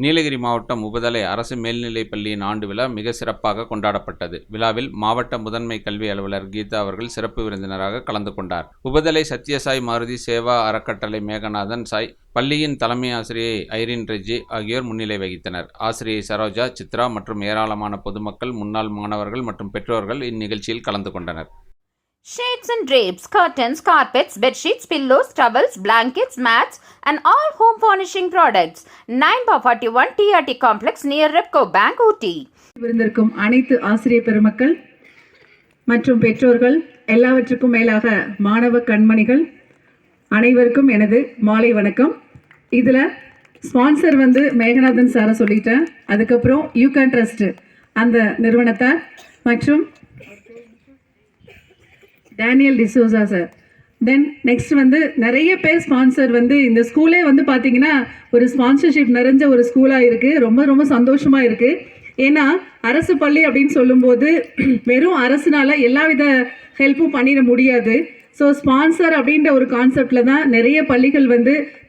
நீலகிரி மாவட்டம் உபதலை அரசு மேல்நிலைப் பள்ளியின் ஆண்டு விழா மிக சிறப்பாக கொண்டாடப்பட்டது. விழாவில் மாவட்ட முதன்மை கல்வி அலுவலர் கீதா அவர்கள் சிறப்பு விருந்தினராக கலந்து கொண்டார். உபதலை சத்யசாய் மாருதி சேவா அறக்கட்டளை மேகநாதன் சாய், பள்ளியின் தலைமை ஆசிரியை ஐரின் ரெஜி ஆகியோர் முன்னிலை வகித்தனர். ஆசிரியை சரோஜா, சித்ரா மற்றும் ஏராளமான பொதுமக்கள், முன்னாள் மாணவர்கள் மற்றும் பெற்றோர்கள் இந்நிகழ்ச்சியில் கலந்து கொண்டனர். Shades and drapes, curtains, carpets, bedsheets, pillows, towels, blankets, mats and all home furnishing products. 9/41 TRT Complex near Repco Bank, Ooty. விருந்திருக்கும் அனைத்து ஆசிரியர் பெருமக்கள் மற்றும் பெற்றோர்கள், எல்லாவற்றுக்கும் மேலாக மாணவ கண்மணிகள் அனைவருக்கும் எனது மாலை வணக்கம். இதில் ஸ்பான்சர் மேகநாதன் சாரை சொல்லிட்டேன். அதுக்கப்புறம் யூ கேன் ட்ரஸ்ட் அந்த நிறுவனத்தை மற்றும் Daniel D'Souza sir. Then next நிறைய பேர் ஸ்பான்சர் இந்த ஸ்கூலே பார்த்தீங்கன்னா ஒரு ஸ்பான்சர்ஷிப் நிறைஞ்ச ஒரு ஸ்கூலாக இருக்குது. ரொம்ப ரொம்ப சந்தோஷமாக இருக்குது. ஏன்னா அரசு பள்ளி அப்படின்னு சொல்லும்போது வெறும் அரசுனால எல்லா வித ஹெல்ப்பும் பண்ணிட முடியாது. ஸோ ஸ்பான்சர் அப்படின்ற ஒரு கான்செப்டில் தான் நிறைய பள்ளிகள்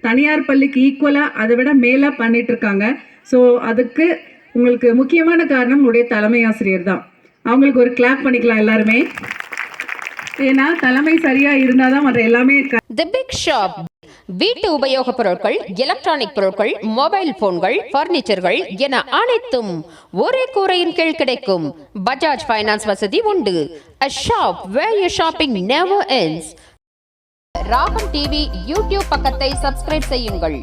தனியார் பள்ளிக்கு ஈக்குவலாக அதை விட மேலே பண்ணிகிட்ருக்காங்க. ஸோ அதுக்கு உங்களுக்கு முக்கியமான காரணம் உங்களுடைய தலைமை ஆசிரியர் தான். அவங்களுக்கு ஒரு கிளாப் பண்ணிக்கலாம் எல்லாருமே. ஏன்னா தலைமை சரியா இருந்தாதான் மற்ற எல்லாமே. தி பிக் ஷாப் வீட்டு உபயோகப் பொருட்கள், எலக்ட்ரானிக் பொருட்கள், மொபைல் போன்கள், பர்னிச்சர்கள் என அனைத்தும் ஒரே கூரையின் கீழ் கிடைக்கும். பஜாஜ் ஃபைனான்ஸ் வசதி உண்டு. A shop where your shopping never ends. ராகம் டிவி யூடியூப் பக்கத்தை சப்ஸ்கிரைப் செய்யுங்கள்.